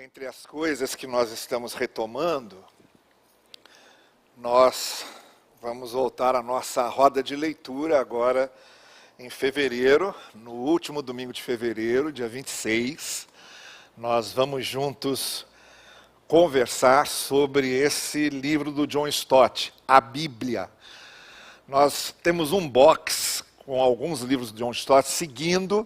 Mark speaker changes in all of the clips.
Speaker 1: Entre as coisas que nós estamos retomando, nós vamos voltar à nossa roda de leitura agora em fevereiro, no último domingo de fevereiro, dia 26. Nós vamos juntos conversar sobre esse livro do John Stott, a Bíblia. Nós temos um box com alguns livros do John Stott seguindo.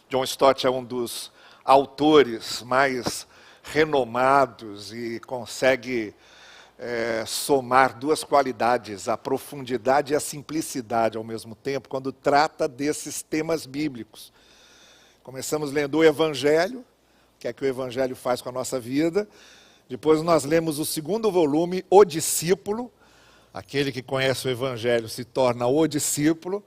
Speaker 1: John Stott é um dos autores mais renomados e consegue somar duas qualidades, a profundidade e a simplicidade ao mesmo tempo, quando trata desses temas bíblicos. Começamos lendo o Evangelho, o que é que o Evangelho faz com a nossa vida. Depois nós lemos o segundo volume, O Discípulo. Aquele que conhece o Evangelho se torna o discípulo.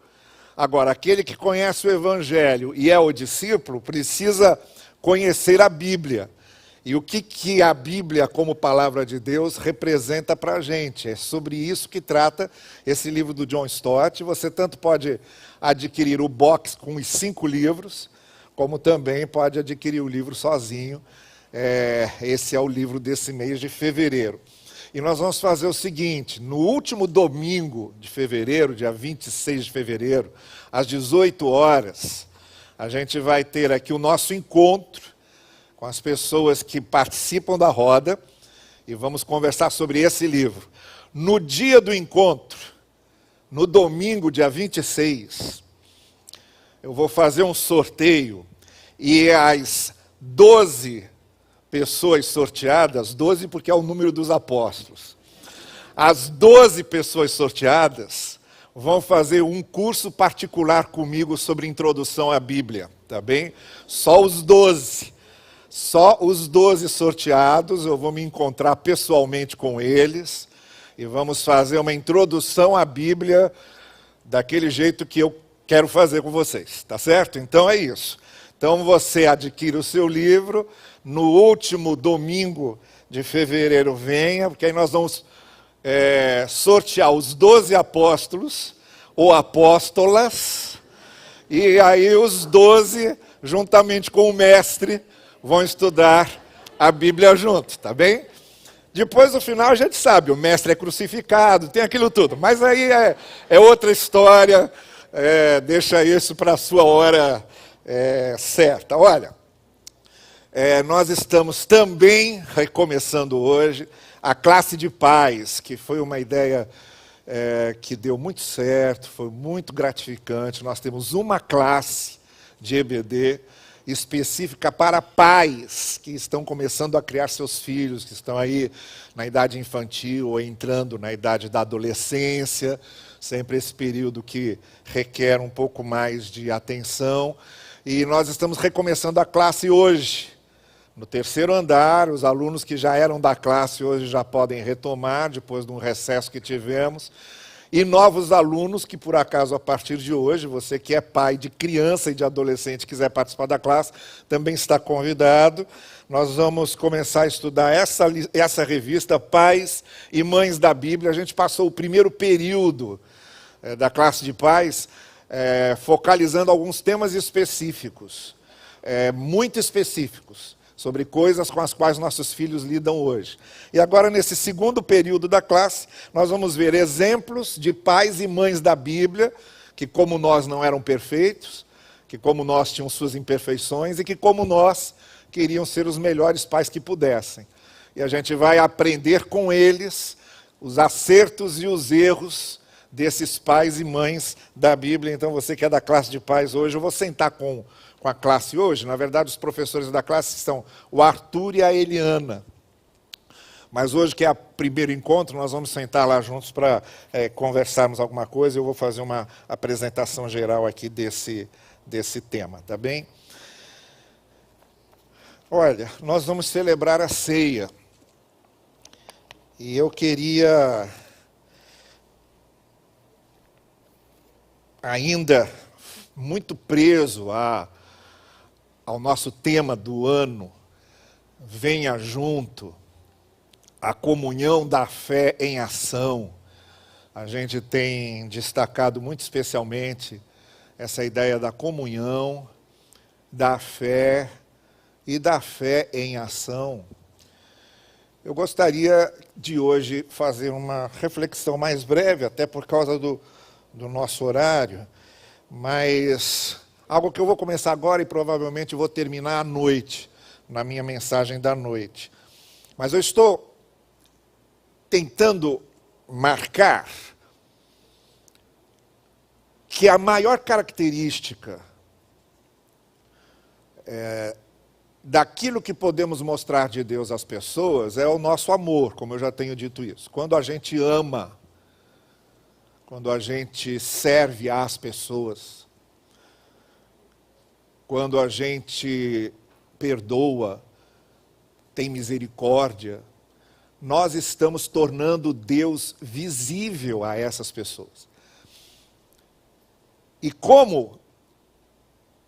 Speaker 1: Agora, aquele que conhece o Evangelho e é o discípulo, precisa conhecer a Bíblia. E o que a Bíblia, como palavra de Deus, representa para a gente. É sobre isso que trata esse livro do John Stott. Você tanto pode adquirir o box com os 5 livros, como também pode adquirir o livro sozinho. Esse é o livro desse mês de fevereiro. E nós vamos fazer o seguinte: no último domingo de fevereiro, dia 26 de fevereiro, às 18 horas, a gente vai ter aqui o nosso encontro com as pessoas que participam da roda e vamos conversar sobre esse livro. No dia do encontro, no domingo, dia 26, eu vou fazer um sorteio e as 12 pessoas sorteadas, 12 porque é o número dos apóstolos, as 12 pessoas sorteadas vão fazer um curso particular comigo sobre introdução à Bíblia, tá bem? Só os 12 sorteados, eu vou me encontrar pessoalmente com eles e vamos fazer uma introdução à Bíblia daquele jeito que eu quero fazer com vocês, tá certo? Então é isso. Então você adquire o seu livro, no último domingo de fevereiro venha, porque aí nós vamos sortear os 12 apóstolos, ou apóstolas, e aí os 12, juntamente com o mestre, vão estudar a Bíblia junto, tá bem? Depois, no final, a gente sabe, o mestre é crucificado, tem aquilo tudo. Mas aí é outra história, deixa isso para a sua hora certa. Olha, nós estamos também recomeçando hoje a classe de pais, que foi uma ideia que deu muito certo, foi muito gratificante. Nós temos uma classe de EBD específica para pais que estão começando a criar seus filhos, que estão aí na idade infantil ou entrando na idade da adolescência, sempre esse período que requer um pouco mais de atenção. E nós estamos recomeçando a classe hoje. No 3º andar, os alunos que já eram da classe hoje já podem retomar, depois de um recesso que tivemos. E novos alunos que, por acaso, a partir de hoje, você que é pai de criança e de adolescente quiser participar da classe, também está convidado. Nós vamos começar a estudar essa revista, Pais e Mães da Bíblia. A gente passou o primeiro período da classe de pais focalizando alguns temas específicos, muito específicos, sobre coisas com as quais nossos filhos lidam hoje. E agora, nesse segundo período da classe, nós vamos ver exemplos de pais e mães da Bíblia, que como nós não eram perfeitos, que como nós tinham suas imperfeições e que como nós queriam ser os melhores pais que pudessem. E a gente vai aprender com eles os acertos e os erros desses pais e mães da Bíblia. Então, você que é da classe de pais hoje, eu vou sentar com a classe hoje. Na verdade, os professores da classe são o Arthur e a Eliana. Mas hoje, que é o primeiro encontro, nós vamos sentar lá juntos para conversarmos alguma coisa. Eu vou fazer uma apresentação geral aqui desse tema, tá bem? Olha, nós vamos celebrar a ceia. E eu queria ainda muito preso ao nosso tema do ano, venha junto, a comunhão da fé em ação. A gente tem destacado muito especialmente essa ideia da comunhão, da fé e da fé em ação, eu gostaria de hoje fazer uma reflexão mais breve, até por causa do nosso horário, mas algo que eu vou começar agora e provavelmente vou terminar à noite, na minha mensagem da noite. Mas eu estou tentando marcar que a maior característica daquilo que podemos mostrar de Deus às pessoas é o nosso amor, como eu já tenho dito isso. Quando a gente ama, quando a gente serve às pessoas, quando a gente perdoa, tem misericórdia, nós estamos tornando Deus visível a essas pessoas. E como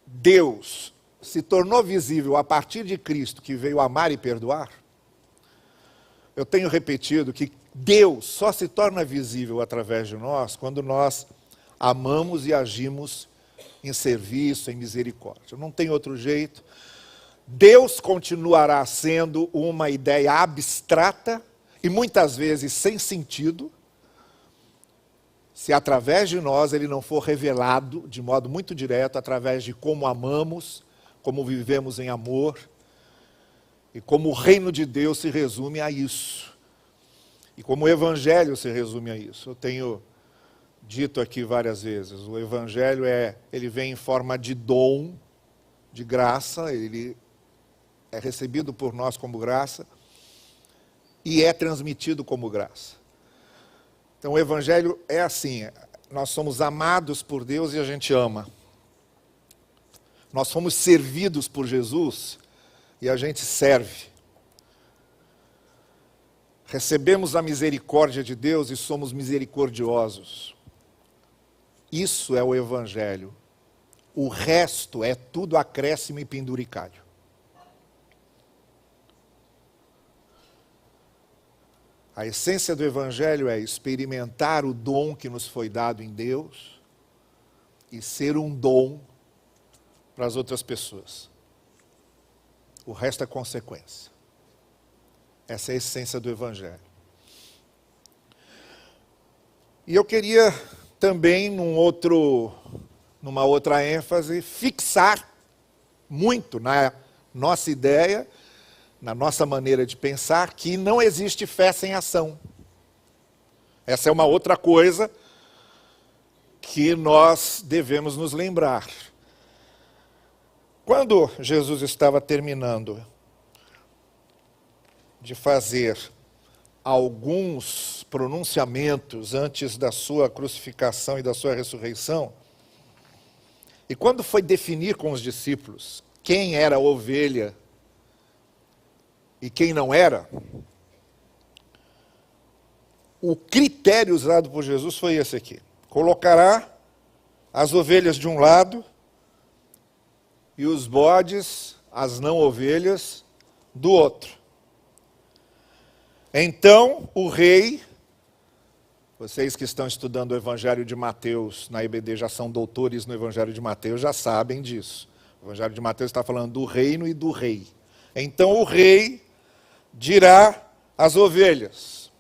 Speaker 1: Deus se tornou visível a partir de Cristo, que veio amar e perdoar, eu tenho repetido que Deus só se torna visível através de nós quando nós amamos e agimos em serviço, em misericórdia. Não tem outro jeito. Deus continuará sendo uma ideia abstrata e muitas vezes sem sentido, se através de nós ele não for revelado de modo muito direto, através de como amamos, como vivemos em amor, e como o reino de Deus se resume a isso. E como o Evangelho se resume a isso. Eu tenho dito aqui várias vezes, o Evangelho ele vem em forma de dom, de graça, ele é recebido por nós como graça, e é transmitido como graça. Então o Evangelho é assim, nós somos amados por Deus e a gente ama. Nós fomos servidos por Jesus e a gente serve. Recebemos a misericórdia de Deus e somos misericordiosos. Isso é o Evangelho. O resto é tudo acréscimo e penduricalho. A essência do Evangelho é experimentar o dom que nos foi dado em Deus e ser um dom para as outras pessoas. O resto é consequência. Essa é a essência do Evangelho. E eu queria também, numa outra ênfase, fixar muito na nossa ideia, na nossa maneira de pensar, que não existe fé sem ação. Essa é uma outra coisa que nós devemos nos lembrar. Quando Jesus estava terminando de fazer alguns pronunciamentos antes da sua crucificação e da sua ressurreição, e quando foi definir com os discípulos quem era a ovelha e quem não era, o critério usado por Jesus foi esse aqui: colocará as ovelhas de um lado e os bodes, as não ovelhas, do outro. Então o rei, vocês que estão estudando o Evangelho de Mateus na EBD, já são doutores no Evangelho de Mateus, já sabem disso. O Evangelho de Mateus está falando do reino e do rei. Então o rei dirá às ovelhas: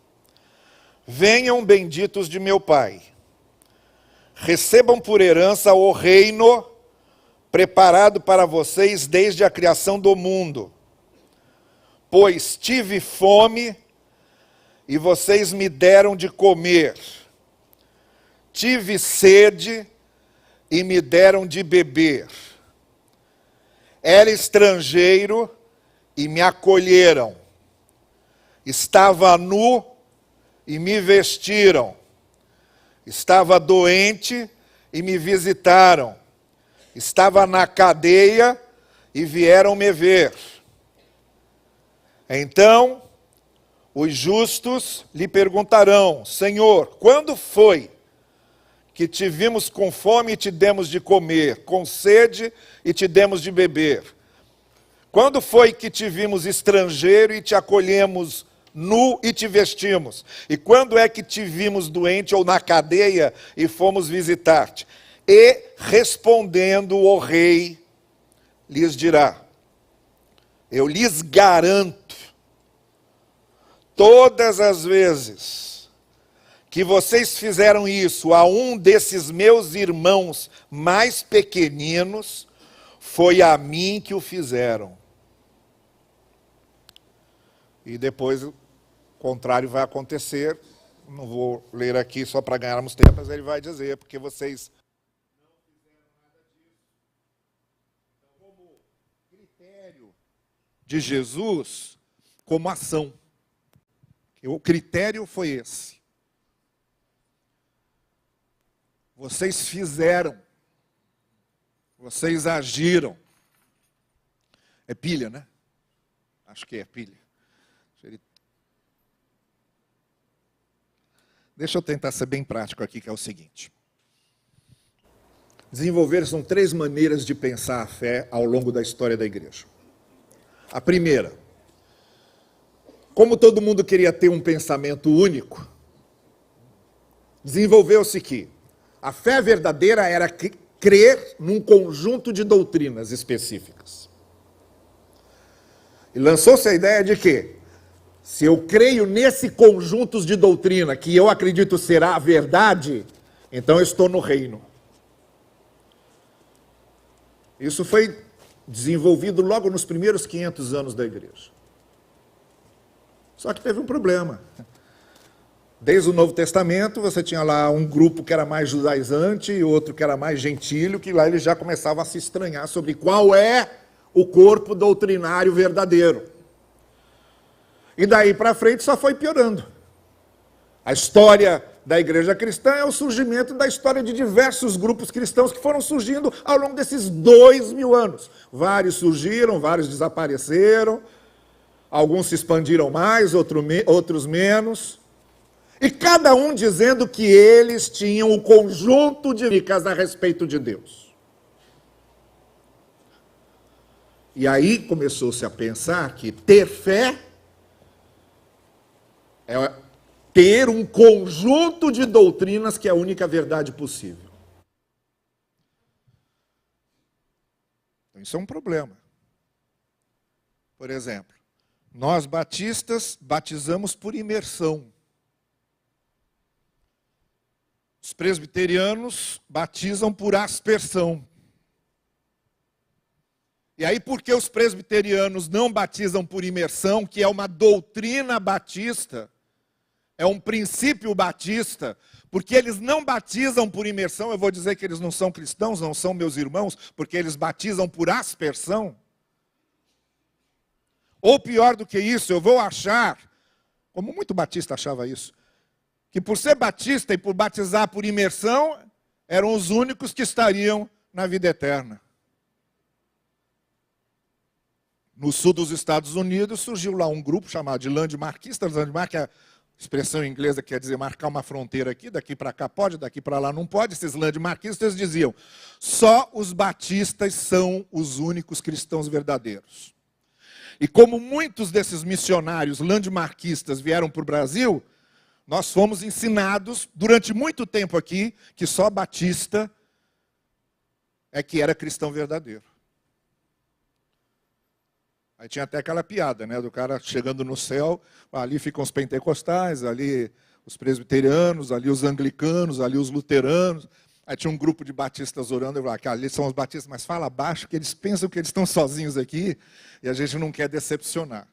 Speaker 1: venham benditos de meu Pai, recebam por herança o reino preparado para vocês desde a criação do mundo. Pois tive fome e vocês me deram de comer. Tive sede e me deram de beber. Era estrangeiro e me acolheram. Estava nu e me vestiram. Estava doente e me visitaram. Estava na cadeia e vieram me ver. Então os justos lhe perguntarão: Senhor, quando foi que te vimos com fome e te demos de comer, com sede e te demos de beber? Quando foi que te vimos estrangeiro e te acolhemos, nu e te vestimos? E quando é que te vimos doente ou na cadeia e fomos visitar-te? E respondendo o rei lhes dirá: eu lhes garanto, todas as vezes que vocês fizeram isso a um desses meus irmãos mais pequeninos, foi a mim que o fizeram. E depois o contrário vai acontecer. Não vou ler aqui só para ganharmos tempo, mas ele vai dizer, porque vocês não fizeram nada disso. Então, como critério de Jesus, como ação. O critério foi esse. Vocês fizeram. Vocês agiram. É pilha, né? Acho que é pilha. Deixa eu tentar ser bem prático aqui, que é o seguinte. Desenvolveram-se 3 maneiras de pensar a fé ao longo da história da igreja. A primeira, como todo mundo queria ter um pensamento único, desenvolveu-se que a fé verdadeira era crer num conjunto de doutrinas específicas. E lançou-se a ideia de que, se eu creio nesse conjunto de doutrina, que eu acredito será a verdade, então eu estou no reino. Isso foi desenvolvido logo nos primeiros 500 anos da igreja. Só que teve um problema. Desde o Novo Testamento, você tinha lá um grupo que era mais judaizante e outro que era mais gentílio, que lá eles já começavam a se estranhar sobre qual é o corpo doutrinário verdadeiro. E daí para frente só foi piorando. A história da igreja cristã é o surgimento da história de diversos grupos cristãos que foram surgindo ao longo desses 2000 anos. Vários surgiram, vários desapareceram, alguns se expandiram mais, outros menos. E cada um dizendo que eles tinham um conjunto de dicas a respeito de Deus. E aí começou-se a pensar que ter fé é ter um conjunto de doutrinas que é a única verdade possível. Então, isso é um problema. Por exemplo, nós batistas batizamos por imersão. Os presbiterianos batizam por aspersão. E aí, por que os presbiterianos não batizam por imersão, que é uma doutrina batista, é um princípio batista, porque eles não batizam por imersão? Eu vou dizer que eles não são cristãos, não são meus irmãos, porque eles batizam por aspersão? Ou pior do que isso, eu vou achar, como muito batista achava isso, que por ser batista e por batizar por imersão, eram os únicos que estariam na vida eterna. No sul dos Estados Unidos surgiu lá um grupo chamado de landmarquistas. Landmark é a expressão inglesa que quer dizer marcar uma fronteira aqui, daqui para cá pode, daqui para lá não pode. Esses landmarquistas diziam, só os batistas são os únicos cristãos verdadeiros. E como muitos desses missionários landmarquistas vieram para o Brasil, nós fomos ensinados durante muito tempo aqui que só batista é que era cristão verdadeiro. Aí tinha até aquela piada, né, do cara chegando no céu, ali ficam os pentecostais, ali os presbiterianos, ali os anglicanos, ali os luteranos. Aí tinha um grupo de batistas orando, eu falava, que ali são os batistas, mas fala baixo, que eles pensam que eles estão sozinhos aqui, e a gente não quer decepcionar.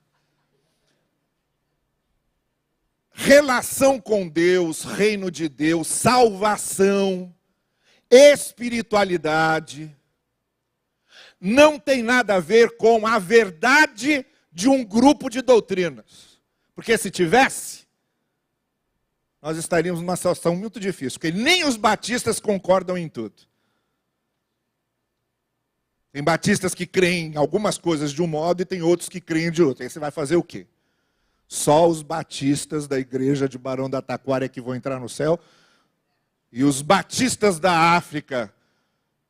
Speaker 1: Relação com Deus, reino de Deus, salvação, espiritualidade, não tem nada a ver com a verdade de um grupo de doutrinas. Porque se tivesse, nós estaríamos numa situação muito difícil, porque nem os batistas concordam em tudo. Tem batistas que creem em algumas coisas de um modo e tem outros que creem de outro. Aí você vai fazer o quê? Só os batistas da igreja de Barão da Taquara é que vão entrar no céu, e os batistas da África,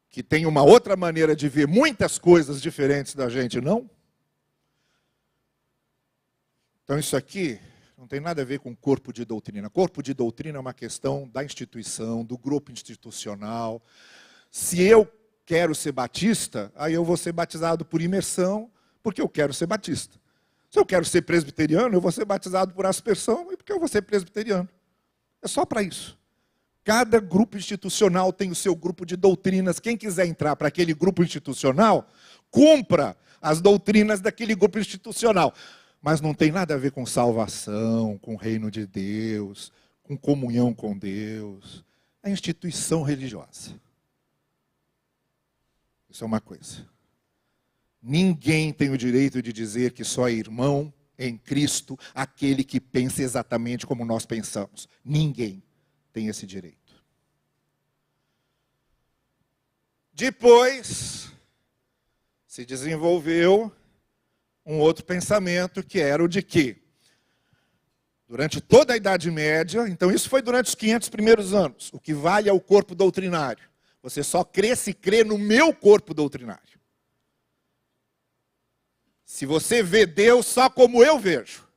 Speaker 1: que tem uma outra maneira de ver muitas coisas diferentes da gente, não? Então isso aqui não tem nada a ver com corpo de doutrina. Corpo de doutrina é uma questão da instituição, do grupo institucional. Se eu quero ser batista, aí eu vou ser batizado por imersão, porque eu quero ser batista. Se eu quero ser presbiteriano, eu vou ser batizado por aspersão e porque eu vou ser presbiteriano. É só para isso. Cada grupo institucional tem o seu grupo de doutrinas. Quem quiser entrar para aquele grupo institucional, cumpra as doutrinas daquele grupo institucional. Mas não tem nada a ver com salvação, com o reino de Deus, com comunhão com Deus. É instituição religiosa. Isso é uma coisa. Ninguém tem o direito de dizer que só é irmão em Cristo aquele que pensa exatamente como nós pensamos. Ninguém tem esse direito. Depois, se desenvolveu um outro pensamento, que era o de que, durante toda a Idade Média, então isso foi durante os 500 primeiros anos, o que vale é o corpo doutrinário. Você só crê se crê no meu corpo doutrinário. Se você vê Deus só como eu vejo,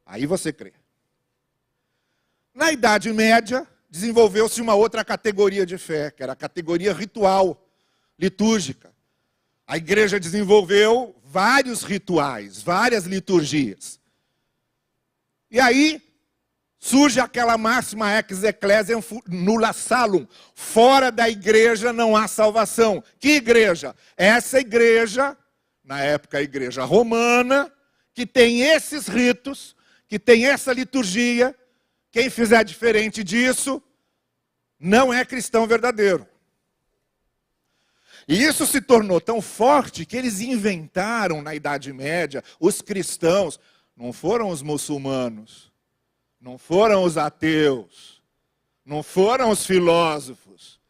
Speaker 1: aí você crê. Na Idade Média, desenvolveu-se uma outra categoria de fé, que era a categoria ritual, litúrgica. A igreja desenvolveu vários rituais, várias liturgias. E aí surge aquela máxima ex ecclesiam nulla salum. Fora da igreja não há salvação. Que igreja? Essa igreja, na época a igreja romana, que tem esses ritos, que tem essa liturgia. Quem fizer diferente disso, não é cristão verdadeiro. E isso se tornou tão forte que eles inventaram na Idade Média, os cristãos, não foram os muçulmanos, não foram os ateus, não foram os filósofos,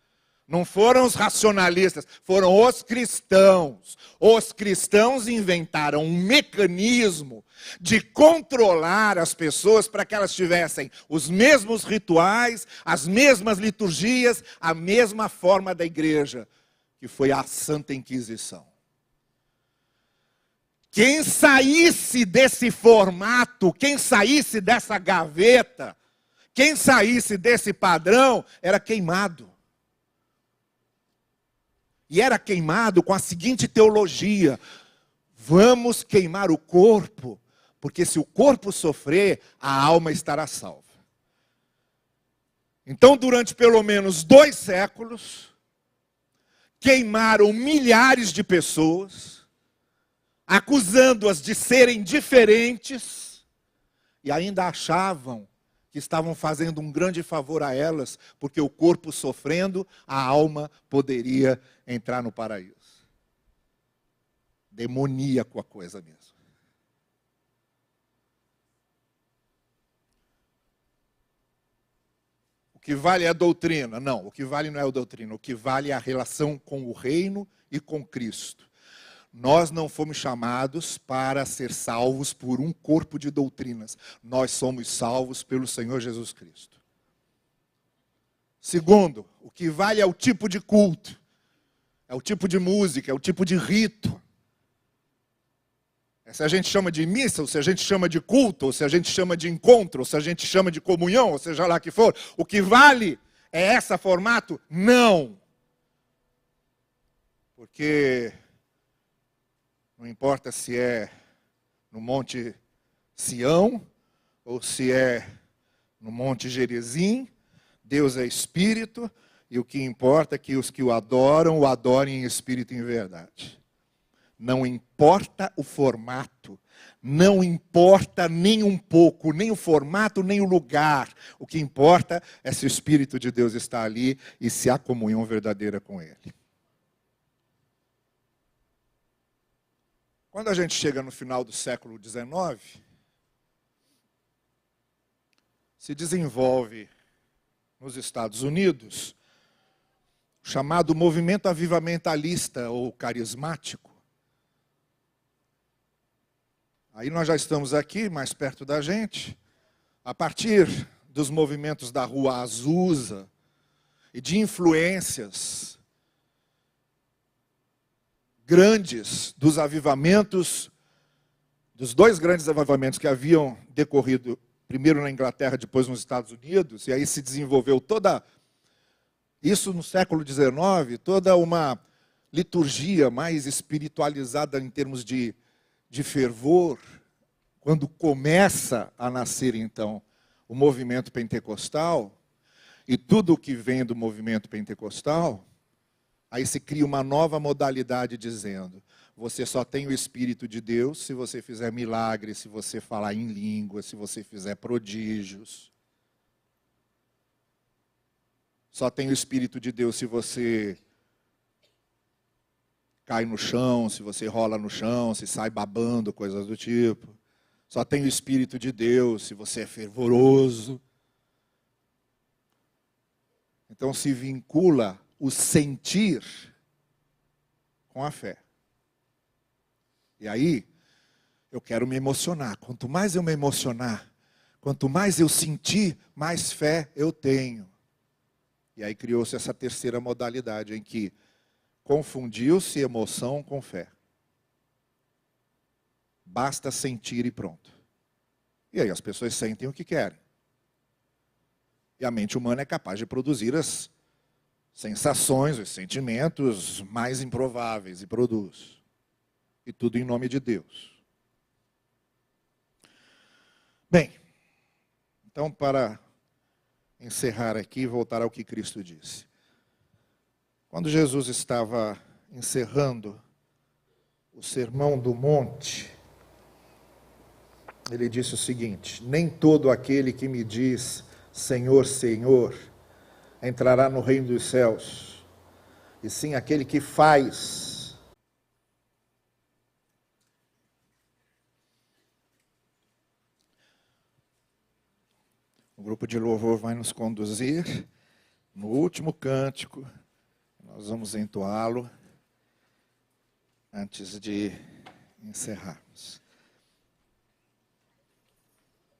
Speaker 1: não foram os racionalistas, foram os cristãos. Os cristãos inventaram um mecanismo de controlar as pessoas para que elas tivessem os mesmos rituais, as mesmas liturgias, a mesma forma da igreja, que foi a Santa Inquisição. Quem saísse desse formato, quem saísse dessa gaveta, quem saísse desse padrão, era queimado. E era queimado com a seguinte teologia: vamos queimar o corpo, porque se o corpo sofrer, a alma estará salva. Então, durante pelo menos 2 séculos, queimaram milhares de pessoas, acusando-as de serem diferentes, e ainda achavam que estavam fazendo um grande favor a elas, porque o corpo sofrendo, a alma poderia entrar no paraíso. Demoníaco a coisa mesmo. O que vale é a doutrina? Não, o que vale não é a doutrina. O que vale é a relação com o reino e com Cristo. Nós não fomos chamados para ser salvos por um corpo de doutrinas. Nós somos salvos pelo Senhor Jesus Cristo. Segundo, o que vale é o tipo de culto. É o tipo de música, é o tipo de rito. Se a gente chama de missa, ou se a gente chama de culto, ou se a gente chama de encontro, ou se a gente chama de comunhão, ou seja lá que for, o que vale é esse formato? Não. Porque não importa se é no Monte Sião, ou se é no Monte Gerizim, Deus é Espírito, e o que importa é que os que o adorem em Espírito e em verdade. Não importa o formato, não importa nem um pouco, nem o formato, nem o lugar. O que importa é se o Espírito de Deus está ali e se há comunhão verdadeira com Ele. Quando a gente chega no final do século XIX, se desenvolve nos Estados Unidos o chamado movimento avivamentalista ou carismático. Aí nós já estamos aqui, mais perto da gente, a partir dos movimentos da Rua Azusa e de influências grandes dos avivamentos, dos 2 grandes avivamentos que haviam decorrido, primeiro na Inglaterra, depois nos Estados Unidos, e aí se desenvolveu isso no século XIX, toda uma liturgia mais espiritualizada em termos de de fervor, quando começa a nascer, então, o movimento pentecostal, e tudo o que vem do movimento pentecostal, aí se cria uma nova modalidade dizendo: você só tem o Espírito de Deus se você fizer milagres, se você falar em línguas, se você fizer prodígios. Só tem o Espírito de Deus se você cai no chão, se você rola no chão, se sai babando, coisas do tipo. Só tem o Espírito de Deus se você é fervoroso. Então se vincula o sentir com a fé. E aí, eu quero me emocionar. Quanto mais eu me emocionar, quanto mais eu sentir, mais fé eu tenho. E aí criou-se essa terceira modalidade em que confundiu-se emoção com fé. Basta sentir e pronto. E aí as pessoas sentem o que querem. E a mente humana é capaz de produzir as sensações, os sentimentos mais improváveis, e produz. E tudo em nome de Deus. Bem, então para encerrar aqui e voltar ao que Cristo disse. Quando Jesus estava encerrando o Sermão do Monte, ele disse o seguinte: nem todo aquele que me diz Senhor, Senhor, entrará no reino dos céus, e sim aquele que faz. O grupo de louvor vai nos conduzir no último cântico. Nós vamos entoá-lo antes de encerrarmos.